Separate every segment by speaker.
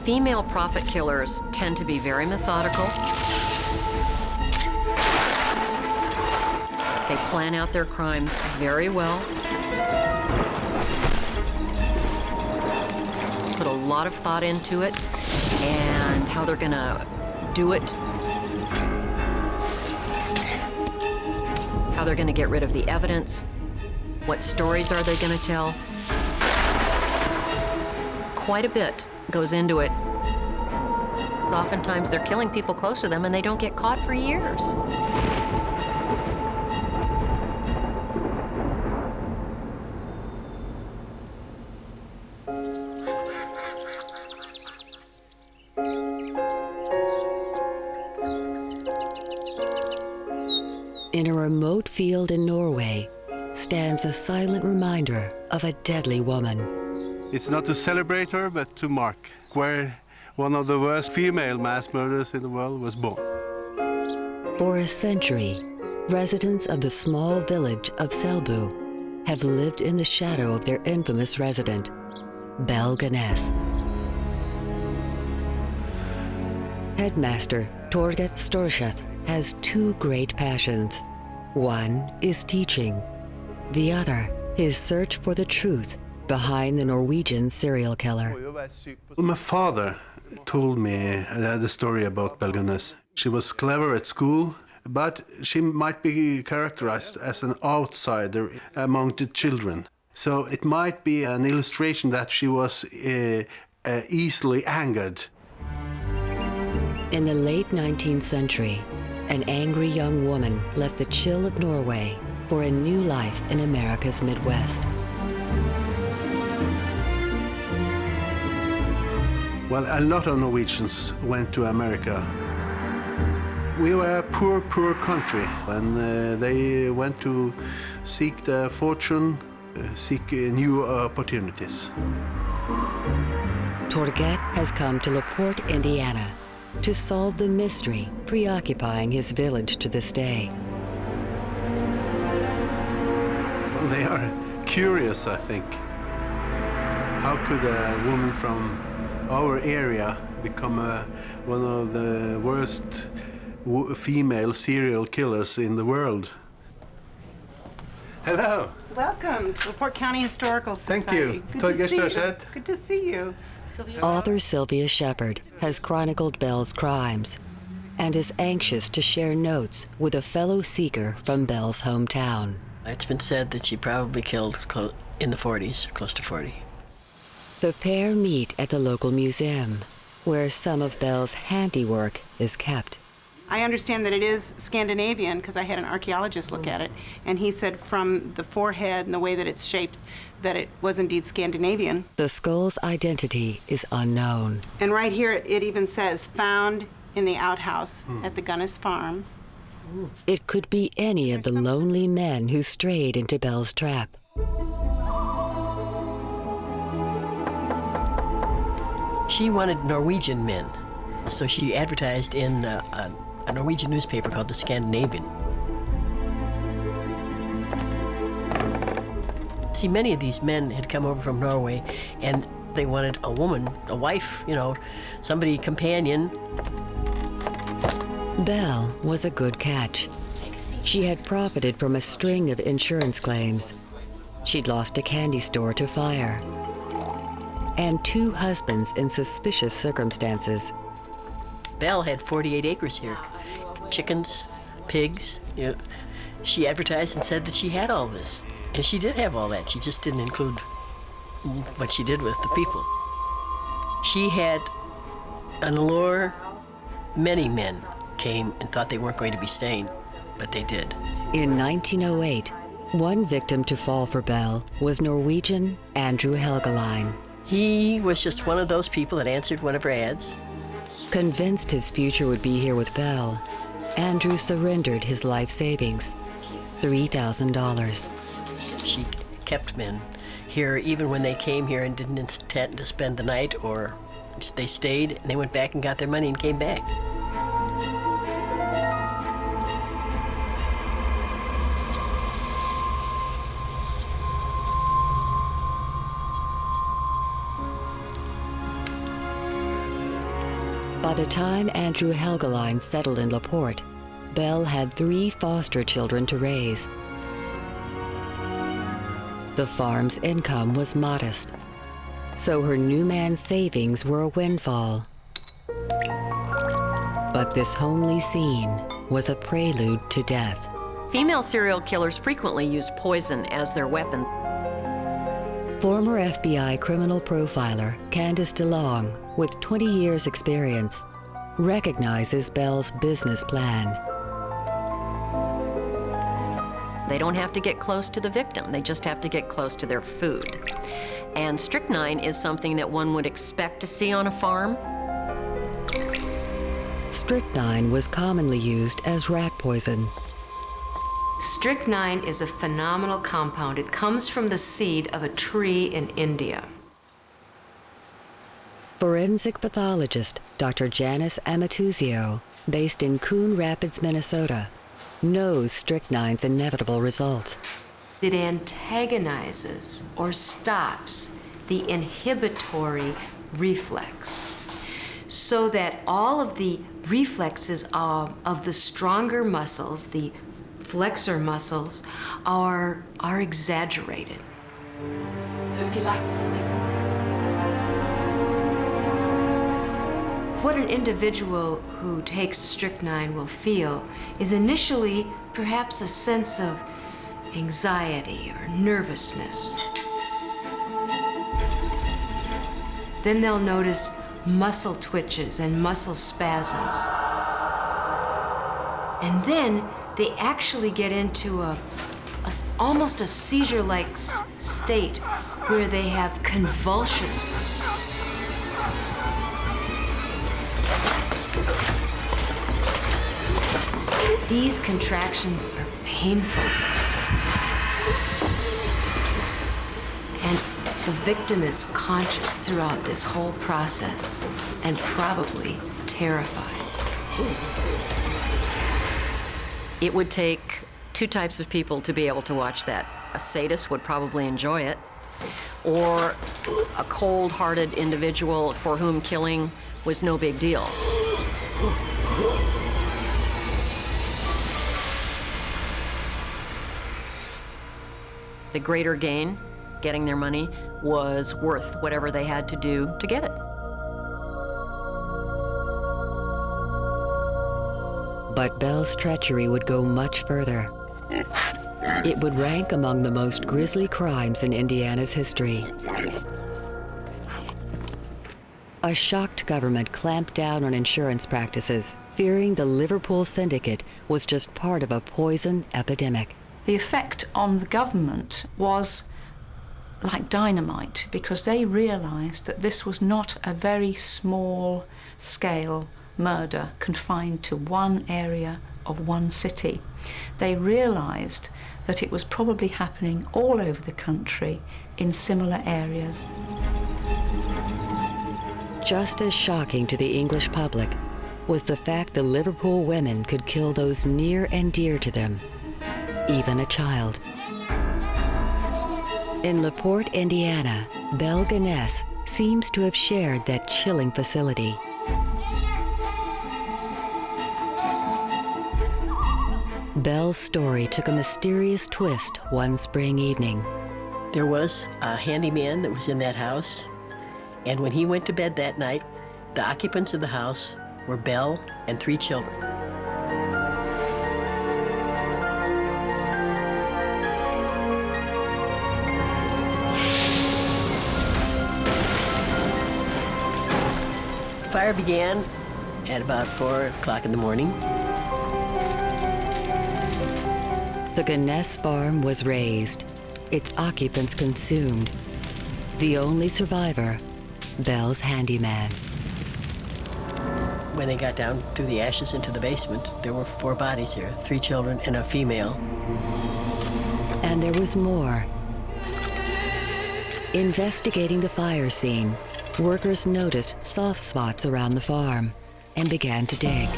Speaker 1: Female prophet killers tend to be very methodical. They plan out their crimes very well. Put a lot of thought into it and how they're gonna do it. How they're gonna get rid of the evidence. What stories are they gonna tell? Quite a bit goes into it. Oftentimes they're killing people close to them and they don't get caught for years.
Speaker 2: In a remote field in Norway stands a silent reminder of a deadly woman.
Speaker 3: It's not to celebrate her, but to mark where one of the worst female mass murders in the world was born.
Speaker 2: For a century, residents of the small village of Selbu have lived in the shadow of their infamous resident, Belle Gunness. Headmaster Torget Storseth has two great passions. One is teaching. The other, his search for the truth behind the Norwegian serial killer.
Speaker 3: My father told me the story about Belle Gunness. She was clever at school, but she might be characterized as an outsider among the children. So it might be an illustration that she was easily angered.
Speaker 2: In the late 19th century, an angry young woman left the chill of Norway for a new life in America's Midwest.
Speaker 3: Well, a lot of Norwegians went to America. We were a poor, poor country, and they went to seek their fortune, seek new opportunities.
Speaker 2: Torget has come to LaPorte, Indiana, to solve the mystery preoccupying his village to this day.
Speaker 3: They are curious, I think. How could a woman from our area become one of the worst female serial killers in the world? Hello.
Speaker 4: Welcome to LaPorte County Historical Society.
Speaker 3: Thank you.
Speaker 4: Good to see you. Good to see you.
Speaker 2: Author Sylvia Shepard has chronicled Belle's crimes and is anxious to share notes with a fellow seeker from Belle's hometown.
Speaker 5: It's been said that she probably killed in the 40s, close to 40.
Speaker 2: The pair meet at the local museum, where some of Belle's handiwork is kept.
Speaker 4: I understand that it is Scandinavian because I had an archaeologist look at it, and he said from the forehead and the way that it's shaped that it was indeed Scandinavian.
Speaker 2: The skull's identity is unknown.
Speaker 4: And right here it even says, found in the outhouse at the Gunness farm.
Speaker 2: It could be any of the lonely men who strayed into Belle's trap.
Speaker 5: She wanted Norwegian men, so she advertised in a Norwegian newspaper called the Scandinavian. See, many of these men had come over from Norway, and they wanted a woman, a wife, you know, somebody, companion.
Speaker 2: Belle was a good catch. She had profited from a string of insurance claims. She'd lost a candy store to fire, and two husbands in suspicious circumstances.
Speaker 5: Belle had 48 acres here. Chickens, pigs. You know, she advertised and said that she had all this. And she did have all that. She just didn't include what she did with the people. She had an allure. Many men came and thought they weren't going to be staying, but they did.
Speaker 2: In 1908, one victim to fall for Belle was Norwegian Andrew Helgeline.
Speaker 5: He was just one of those people that answered one of her ads.
Speaker 2: Convinced his future would be here with Belle, Andrew surrendered his life savings, $3,000.
Speaker 5: She kept men here even when they came here and didn't intend to spend the night, or they stayed and they went back and got their money and came back.
Speaker 2: By the time Andrew Helgeline settled in LaPorte, Belle had 3 foster children to raise. The farm's income was modest, so her new man's savings were a windfall. But this homely scene was a prelude to death.
Speaker 1: Female serial killers frequently use poison as their weapon.
Speaker 2: Former FBI criminal profiler Candice DeLong, with 20 years' experience, recognizes Belle's business plan.
Speaker 1: They don't have to get close to the victim, they just have to get close to their food. And strychnine is something that one would expect to see on a farm.
Speaker 2: Strychnine was commonly used as rat poison.
Speaker 6: Strychnine is a phenomenal compound. It comes from the seed of a tree in India.
Speaker 2: Forensic pathologist Dr. Janis Amatuzio, based in Coon Rapids, Minnesota, knows strychnine's inevitable result.
Speaker 6: It antagonizes or stops the inhibitory reflex, so that all of the reflexes of the stronger muscles, the flexor muscles, are exaggerated. What an individual who takes strychnine will feel is initially perhaps a sense of anxiety or nervousness. Then they'll notice muscle twitches and muscle spasms. And then they actually get into almost a seizure-like state where they have convulsions. These contractions are painful. And the victim is conscious throughout this whole process and probably terrified.
Speaker 1: It would take 2 types of people to be able to watch that. A sadist would probably enjoy it, or a cold-hearted individual for whom killing was no big deal. The greater gain, getting their money, was worth whatever they had to do to get it.
Speaker 2: But Belle's treachery would go much further. It would rank among the most grisly crimes in Indiana's history. A shocked government clamped down on insurance practices, fearing the Liverpool syndicate was just part of a poison epidemic.
Speaker 7: The effect on the government was like dynamite, because they realized that this was not a very small scale murder confined to one area of one city. They realized that it was probably happening all over the country in similar areas.
Speaker 2: Just as shocking to the English public was the fact the Liverpool women could kill those near and dear to them, even a child. In LaPorte, Indiana, Belle Gunness seems to have shared that chilling facility. Belle's story took a mysterious twist one spring evening.
Speaker 5: There was a handyman that was in that house, and when he went to bed that night, the occupants of the house were Belle and 3 children. The fire began at about 4 o'clock in the morning.
Speaker 2: The Gunness farm was razed, its occupants consumed. The only survivor, Belle's handyman.
Speaker 5: When they got down through the ashes into the basement, there were 4 bodies there, 3 children and a female.
Speaker 2: And there was more. Investigating the fire scene, workers noticed soft spots around the farm and began to dig.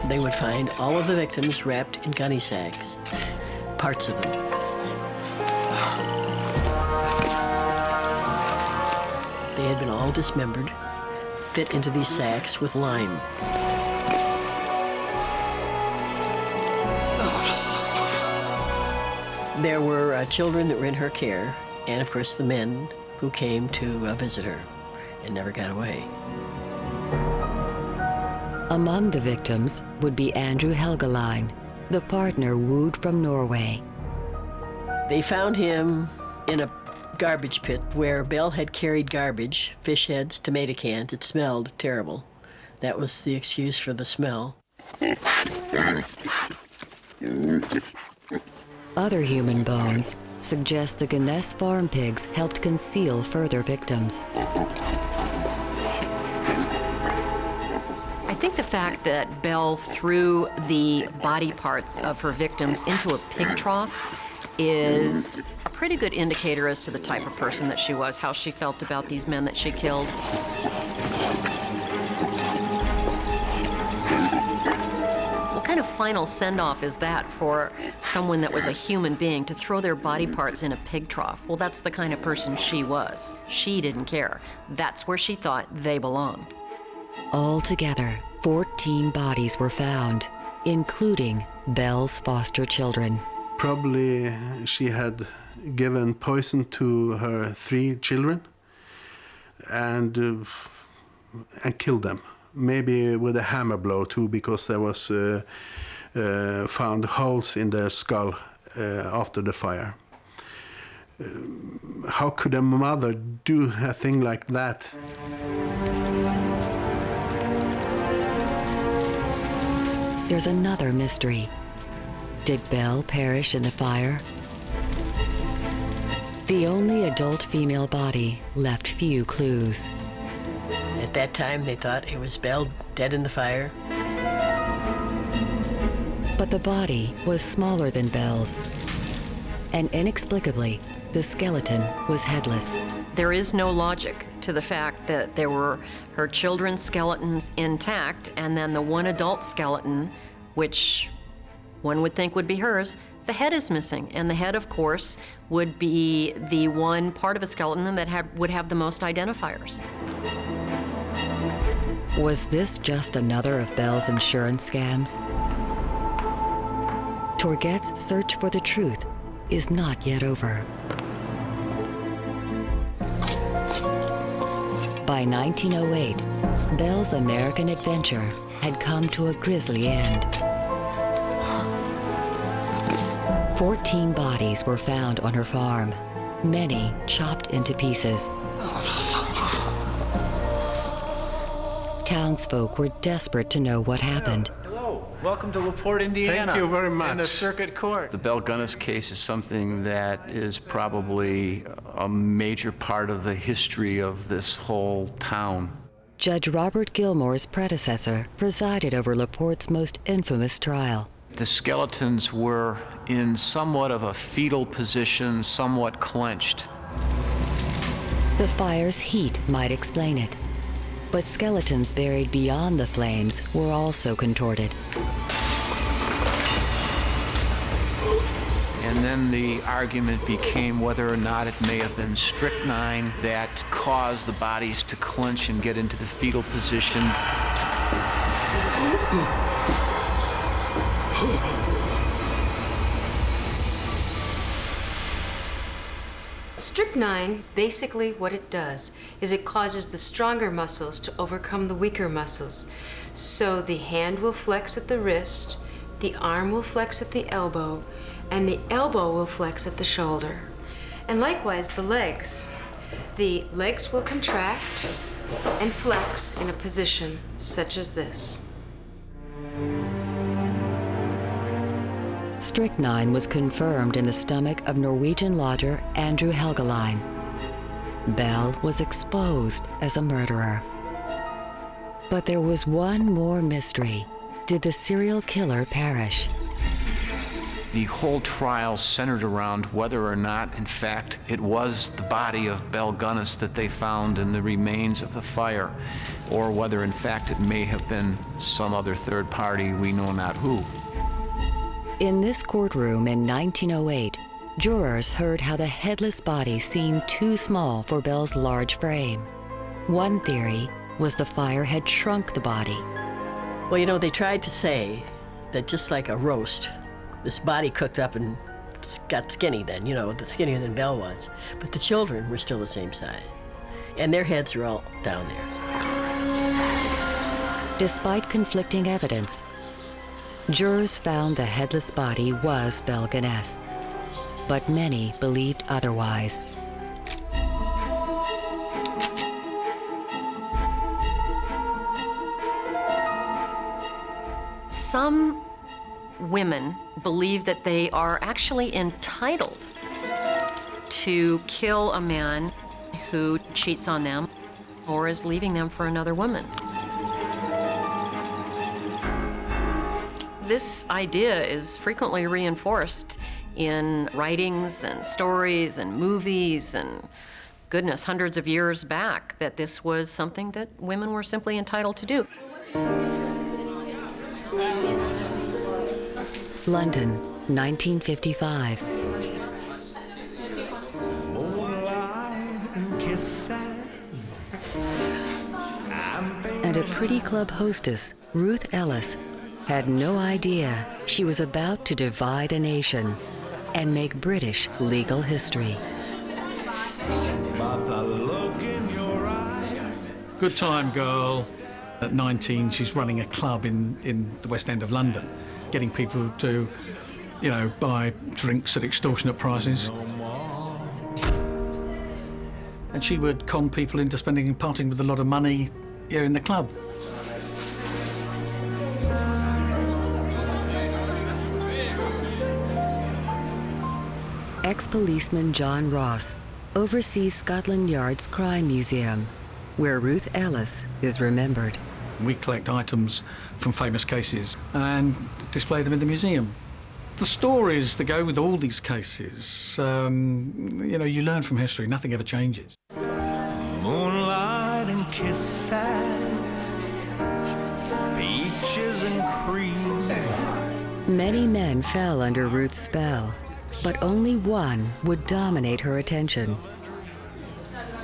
Speaker 5: They would find all of the victims wrapped in gunny sacks, parts of them. They had been all dismembered, fit into these sacks with lime. There were children that were in her care, and of course the men who came to visit her and never got away.
Speaker 2: Among the victims would be Andrew Helgeline, the partner wooed from Norway.
Speaker 5: They found him in a garbage pit where Belle had carried garbage, fish heads, tomato cans. It smelled terrible. That was the excuse for the smell.
Speaker 2: Other human bones suggest the Gunness farm pigs helped conceal further victims.
Speaker 1: I think the fact that Belle threw the body parts of her victims into a pig trough is a pretty good indicator as to the type of person that she was, how she felt about these men that she killed. What kind of final send-off is that for someone that was a human being to throw their body parts in a pig trough? Well, that's the kind of person she was. She didn't care. That's where she thought they belonged.
Speaker 2: Altogether, 14 bodies were found, including Belle's foster children.
Speaker 3: Probably she had given poison to her 3 children and killed them. Maybe with a hammer blow too, because there was found holes in their skull after the fire. How could a mother do a thing like that?
Speaker 2: There's another mystery. Did Belle perish in the fire? The only adult female body left few clues.
Speaker 5: At that time, they thought it was Belle dead in the fire.
Speaker 2: But the body was smaller than Belle's. And inexplicably, the skeleton was headless.
Speaker 1: There is no logic to the fact that there were her children's skeletons intact, and then the one adult skeleton, which one would think would be hers, the head is missing. And the head, of course, would be the one part of a skeleton that would have the most identifiers.
Speaker 2: Was this just another of Belle's insurance scams? Torgette's search for the truth is not yet over. By 1908, Belle's American adventure had come to a grisly end. 14 bodies were found on her farm, many chopped into pieces. Townsfolk were desperate to know what happened.
Speaker 8: Hello, welcome to LaPorte, Indiana.
Speaker 3: Thank you very much.
Speaker 8: And the Circuit Court.
Speaker 9: The Belle Gunness case is something that is probably a major part of the history of this whole town.
Speaker 2: Judge Robert Gilmore's predecessor presided over LaPorte's most infamous trial.
Speaker 9: The skeletons were in somewhat of a fetal position, somewhat clenched.
Speaker 2: The fire's heat might explain it, but skeletons buried beyond the flames were also contorted.
Speaker 9: And then the argument became whether or not it may have been strychnine that caused the bodies to clench and get into the fetal position.
Speaker 6: Strychnine, basically what it does is it causes the stronger muscles to overcome the weaker muscles. So the hand will flex at the wrist, the arm will flex at the elbow, and the elbow will flex at the shoulder. And likewise the legs. The legs will contract and flex in a position such as this.
Speaker 2: Strychnine was confirmed in the stomach of Norwegian lodger Andrew Helgeline. Belle was exposed as a murderer. But there was one more mystery. Did the serial killer perish?
Speaker 9: The whole trial centered around whether or not, in fact, it was the body of Belle Gunness that they found in the remains of the fire, or whether, in fact, it may have been some other third party, we know not who.
Speaker 2: In this courtroom in 1908, jurors heard how the headless body seemed too small for Belle's large frame. One theory was the fire had shrunk the body.
Speaker 5: Well, you know, they tried to say that just like a roast, this body cooked up and got skinny then, you know, skinnier than Belle was. But the children were still the same size. And their heads were all down there.
Speaker 2: Despite conflicting evidence, jurors found the headless body was Belle Gunness, but many believed otherwise.
Speaker 1: Some women believe that they are actually entitled to kill a man who cheats on them or is leaving them for another woman. This idea is frequently reinforced in writings and stories and movies and, goodness, hundreds of years back, that this was something that women were simply entitled to do.
Speaker 2: London, 1955. And a pretty club hostess, Ruth Ellis, had no idea she was about to divide a nation and make British legal history.
Speaker 10: Good time, girl. At 19, she's running a club in the West End of London, getting people to, you know, buy drinks at extortionate prices. And she would con people into spending and parting with a lot of money here in the club.
Speaker 2: Ex-policeman John Ross oversees Scotland Yard's Crime Museum, where Ruth Ellis is remembered.
Speaker 10: We collect items from famous cases and display them in the museum. The stories that go with all these cases, you know, you learn from history, nothing ever changes.
Speaker 11: Moonlight and kisses, peaches and cream.
Speaker 2: Many men fell under Ruth's spell, but only one would dominate her attention: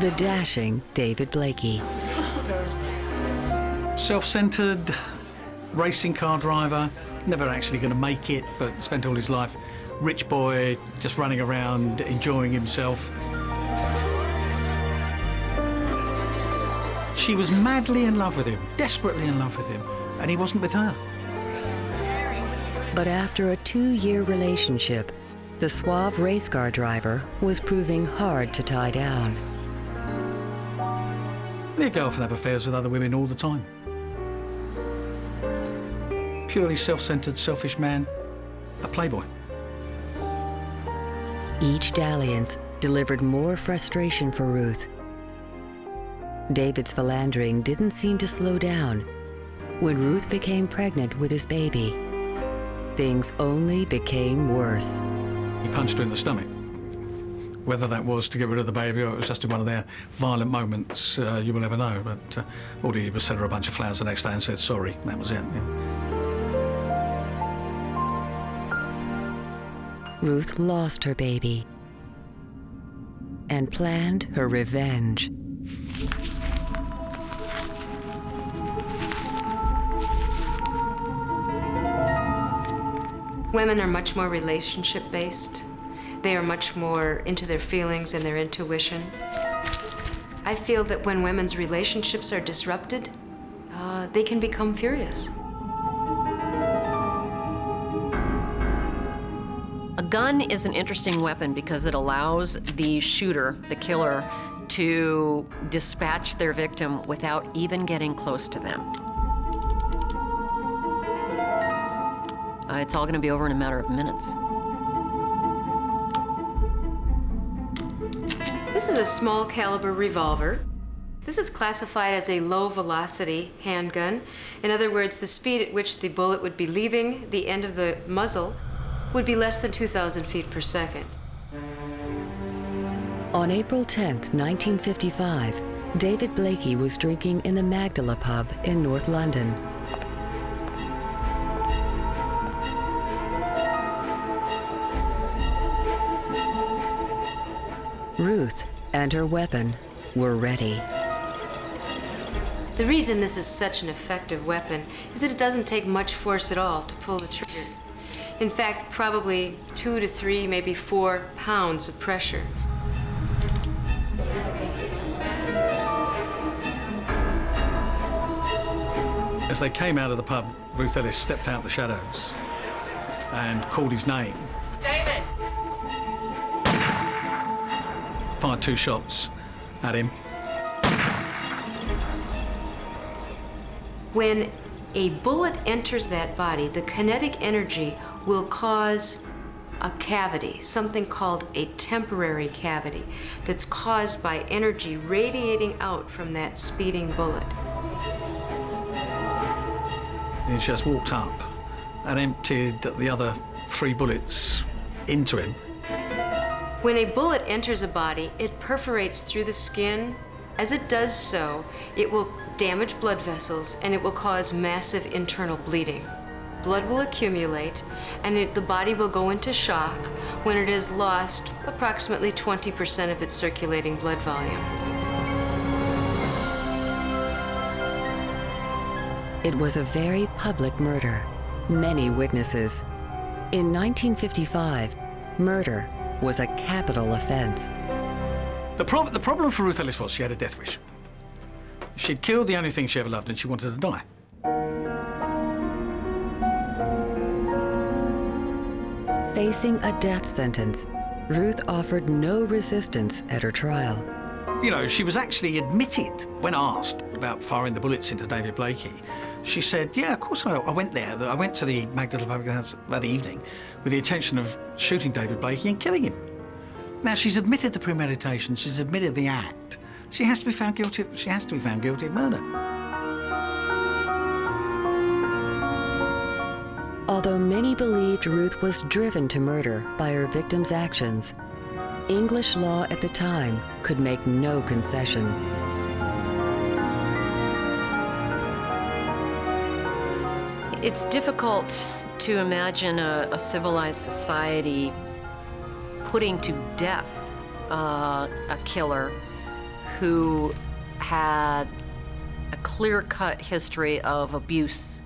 Speaker 2: the dashing David Blakey.
Speaker 10: Self-centered, racing car driver, never actually going to make it, but spent all his life rich boy, just running around, enjoying himself. She was madly in love with him, desperately in love with him, and he wasn't with her.
Speaker 2: But after a 2-year relationship, the suave race car driver was proving hard to tie down.
Speaker 10: A girl can have affairs with other women all the time. Purely self-centered, selfish man, a playboy.
Speaker 2: Each dalliance delivered more frustration for Ruth. David's philandering didn't seem to slow down. When Ruth became pregnant with his baby, things only became worse.
Speaker 10: He punched her in the stomach. Whether that was to get rid of the baby or it was just in one of their violent moments, you will never know. But all he did was send her a bunch of flowers the next day and said sorry. That was it. Yeah.
Speaker 2: Ruth lost her baby and planned her revenge.
Speaker 6: Women are much more relationship-based. They are much more into their feelings and their intuition. I feel that when women's relationships are disrupted, they can become furious.
Speaker 1: A gun is an interesting weapon because it allows the shooter, the killer, to dispatch their victim without even getting close to them. It's all going to be over in a matter of minutes.
Speaker 6: This is a small caliber revolver. This is classified as a low velocity handgun. In other words, the speed at which the bullet would be leaving the end of the muzzle would be less than 2,000 feet per second.
Speaker 2: On April 10th, 1955, David Blakey was drinking in the Magdala pub in North London. Ruth and her weapon were ready.
Speaker 6: The reason this is such an effective weapon is that it doesn't take much force at all to pull the trigger. In fact, probably 2 to 3, maybe 4 pounds of pressure.
Speaker 10: As they came out of the pub, Ruth Ellis stepped out the shadows and called his name.
Speaker 12: David!
Speaker 10: Fired 2 shots at him.
Speaker 6: When a bullet enters that body, the kinetic energy will cause a cavity, something called a temporary cavity, that's caused by energy radiating out from that speeding bullet.
Speaker 10: He just walked up and emptied the other 3 bullets into him.
Speaker 6: When a bullet enters a body, it perforates through the skin. As it does so, it will damage blood vessels and it will cause massive internal bleeding. Blood will accumulate and the body will go into shock when it has lost approximately 20% of its circulating blood volume.
Speaker 2: It was a very public murder. Many witnesses. In 1955, murder was a capital offense.
Speaker 10: The problem for Ruth Ellis was she had a death wish. She'd killed the only thing she ever loved and she wanted to die.
Speaker 2: Facing a death sentence, Ruth offered no resistance at her trial.
Speaker 10: You know, she was actually admitted when asked about firing the bullets into David Blakey. She said, yeah, of course I went there. I went to the Magdala public house that evening with the intention of shooting David Blakey and killing him. Now, she's admitted the premeditation, she's admitted the act. She has to be found guilty, of murder.
Speaker 2: Although many believed Ruth was driven to murder by her victim's actions, English law at the time could make no concession.
Speaker 1: It's difficult to imagine a civilized society putting to death a killer who had a clear-cut history of abuse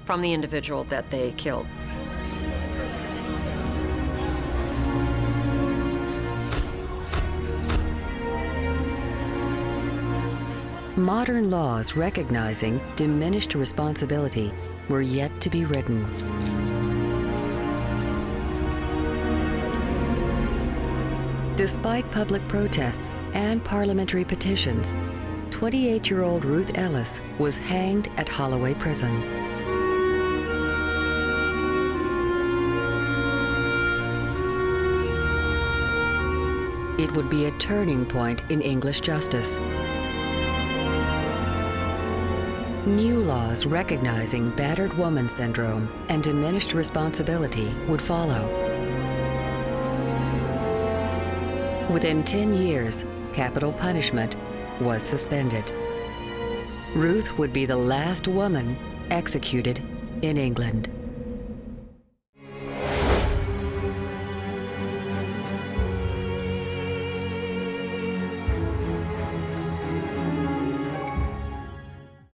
Speaker 1: from the individual that they killed.
Speaker 2: Modern laws recognizing diminished responsibility were yet to be written. Despite public protests and parliamentary petitions, 28-year-old Ruth Ellis was hanged at Holloway Prison. It would be a turning point in English justice. New laws recognizing battered woman syndrome and diminished responsibility would follow. Within 10 years, capital punishment was suspended. Ruth would be the last woman executed in England.